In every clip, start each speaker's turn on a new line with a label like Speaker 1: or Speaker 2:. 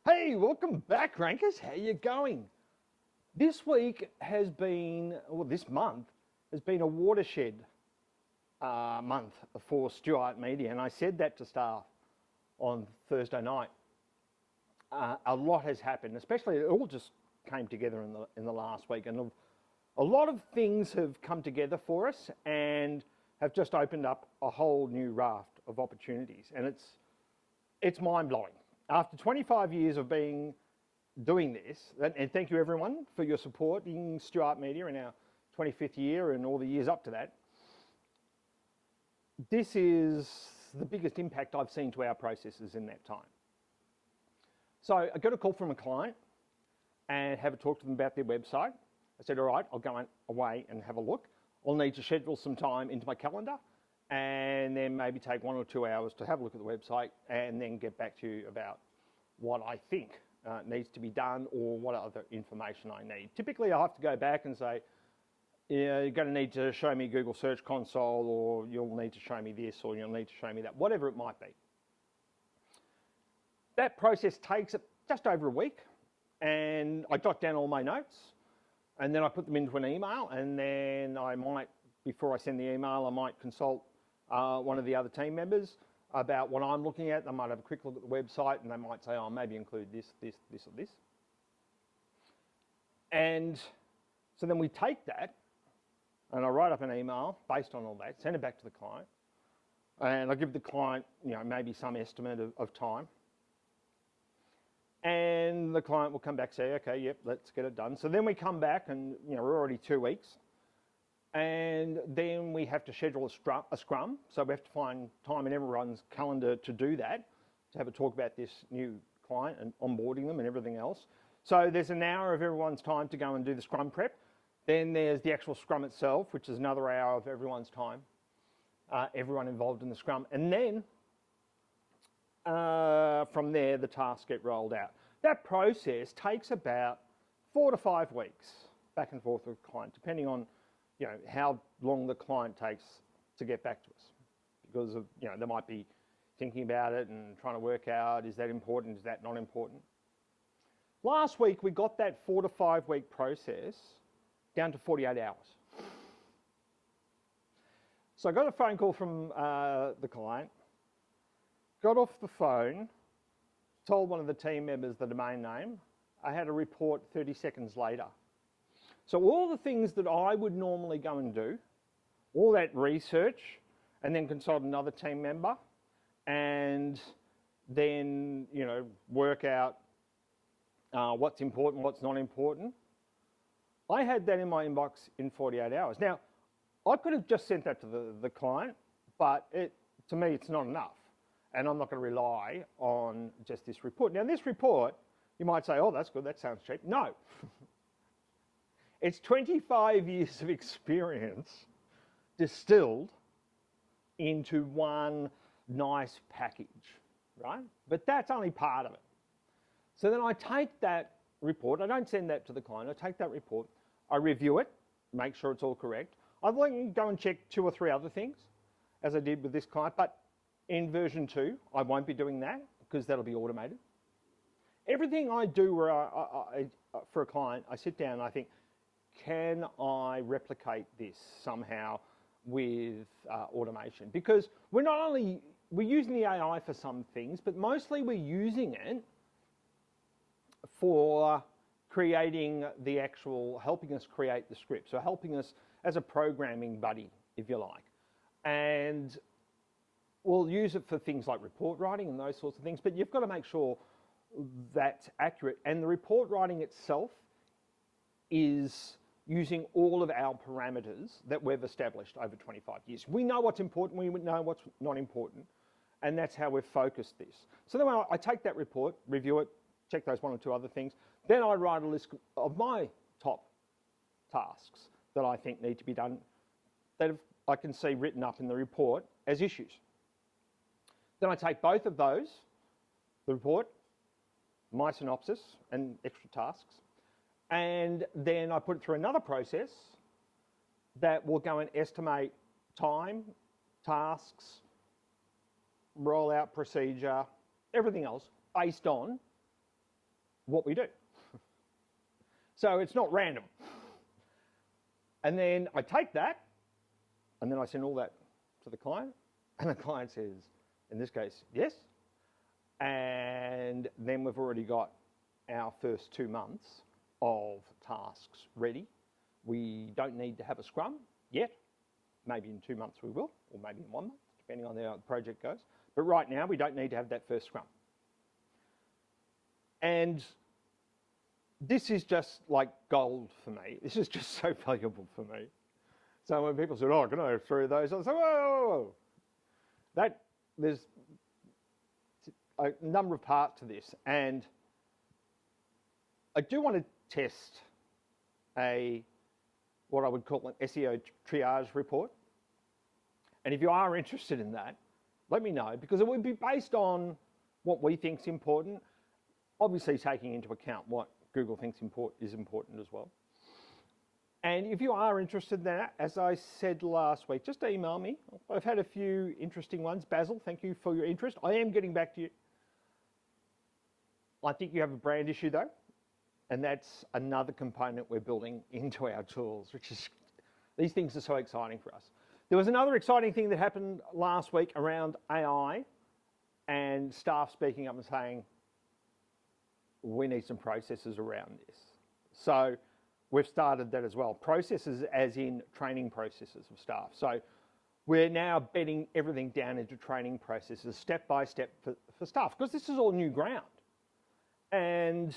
Speaker 1: Hey, welcome back, Rankers. How you going? This week has been, or this month, has been a watershed month for SEO Media, and I said that to staff on Thursday night. A lot has happened, especially it all just came together in the last week, and a lot of things have come together for us and have just opened up a whole new raft of opportunities, and it's mind-blowing. After 25 years of doing this, and thank you everyone for your support in SEO Media in our 25th year and all the years up to that, this is the biggest impact I've seen to our processes in that time. So I got a call from a client and have a talk to them about their website. I said, all right, I'll go away and have a look. I'll need to schedule some time into my calendar and then maybe take 1 or 2 hours to have a look at the website and then get back to you about what I think needs to be done or what other information I need. Typically, I have to go back and say, yeah, you're going to need to show me Google Search Console, or you'll need to show me this, or you'll need to show me that, whatever it might be. That process takes just over a week, and I jot down all my notes, and then I put them into an email, and then I might, before I send the email, I might consult one of the other team members about what I'm looking at. They might have a quick look at the website and they might say, oh, maybe include this, this, this, or this. And so then we take that and I write up an email based on all that, send it back to the client, and I give the client, maybe some estimate of time. And the client will come back and say, okay, yep, let's get it done. So then we come back and, we're already 2 weeks. And then we have to schedule a scrum. So we have to find time in everyone's calendar to do that, to have a talk about this new client and onboarding them and everything else. So there's an hour of everyone's time to go and do the scrum prep. Then there's the actual scrum itself, which is another hour of everyone's time, everyone involved in the scrum. And then from there, the tasks get rolled out. That process takes about 4 to 5 weeks back and forth with the client, depending on how long the client takes to get back to us, because of, they might be thinking about it and trying to work out, is that important, is that not important? Last week, we got that 4 to 5 week process down to 48 hours. So I got a phone call from the client, got off the phone, told one of the team members the domain name. I had a report 30 seconds later. So all the things that I would normally go and do, all that research, and then consult another team member, and then, work out what's important, what's not important. I had that in my inbox in 48 hours. Now, I could have just sent that to the client, but to me, it's not enough. And I'm not going to rely on just this report. Now, this report, you might say, oh, that's good, that sounds cheap. No. It's 25 years of experience distilled into one nice package, right? But that's only part of it. So then I take that report, I don't send that to the client, I take that report, I review it, make sure it's all correct. I then go and check 2 or 3 other things, as I did with this client, but in version 2, I won't be doing that because that'll be automated. Everything I do for a client, I sit down and I think, can I replicate this somehow with automation? Because we're using the AI for some things, but mostly we're using it for creating helping us create the script. So helping us as a programming buddy, if you like. And we'll use it for things like report writing and those sorts of things, but you've got to make sure that's accurate. And the report writing itself is using all of our parameters that we've established over 25 years. We know what's important, we know what's not important, and that's how we've focused this. So then I take that report, review it, check those 1 or 2 other things, then I write a list of my top tasks that I think need to be done, that I can see written up in the report as issues. Then I take both of those, the report, my synopsis, and extra tasks, and then I put it through another process that will go and estimate time, tasks, rollout procedure, everything else based on what we do. So it's not random. And then I take that, and then I send all that to the client, and the client says, in this case, yes. And then we've already got our first 2 months of tasks ready. We don't need to have a scrum yet. Maybe in 2 months we will, or maybe in 1 month, depending on how the project goes. But right now, we don't need to have that first scrum. And this is just like gold for me. This is just so valuable for me. So when people say, oh, can I have 3 of those? I say, whoa. There's a number of parts to this. And I do want to test what I would call an SEO triage report. And if you are interested in that, let me know, because it would be based on what we think is important, obviously taking into account what Google thinks is important as well. And if you are interested in that, as I said last week, just email me. I've had a few interesting ones. Basil, thank you for your interest. I am getting back to you. I think you have a brand issue though, and that's another component we're building into our tools, which is, these things are so exciting for us. There was another exciting thing that happened last week around AI and staff speaking up and saying, we need some processes around this. So we've started that as well. Processes as in training processes of staff. So we're now bedding everything down into training processes step by step for staff, because this is all new ground. And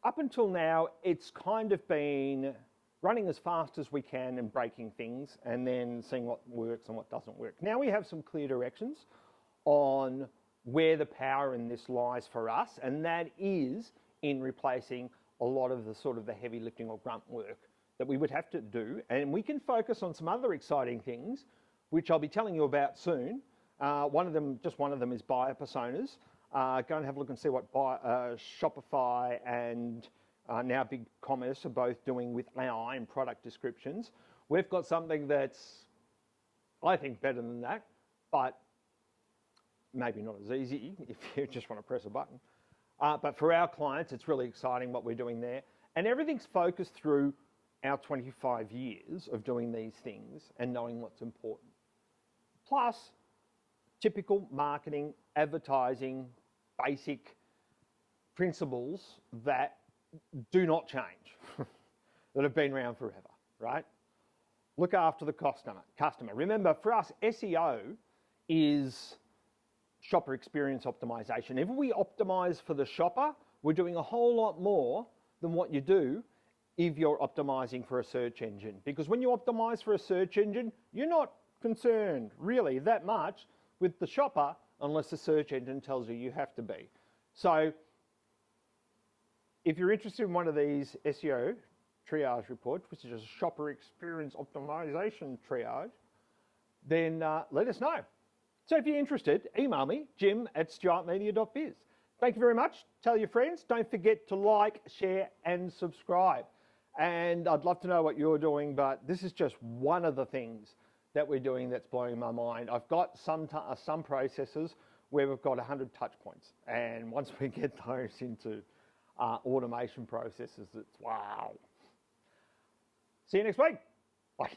Speaker 1: up until now, it's kind of been running as fast as we can and breaking things and then seeing what works and what doesn't work. Now we have some clear directions on where the power in this lies for us, and that is in replacing a lot of the sort of the heavy lifting or grunt work that we would have to do. And we can focus on some other exciting things, which I'll be telling you about soon. One of them is buyer personas. Go and have a look and see what Shopify and now BigCommerce are both doing with AI and product descriptions. We've got something that's, I think, better than that, but maybe not as easy if you just want to press a button. But for our clients, it's really exciting what we're doing there. And everything's focused through our 25 years of doing these things and knowing what's important. Plus, typical marketing, advertising, basic principles that do not change, that have been around forever, right? Look after the customer. Remember, for us, SEO is shopper experience optimization. If we optimize for the shopper, we're doing a whole lot more than what you do if you're optimizing for a search engine. Because when you optimize for a search engine, you're not concerned really that much with the shopper unless the search engine tells you you have to be. So if you're interested in one of these SEO triage reports, which is a shopper experience optimization triage, then let us know. So if you're interested, email me, jim@stuartmedia.biz. Thank you very much. Tell your friends. Don't forget to like, share, and subscribe. And I'd love to know what you're doing, but this is just one of the things that we're doing that's blowing my mind. I've got some processes where we've got 100 touch points. And once we get those into automation processes, it's wow. See you next week. Bye.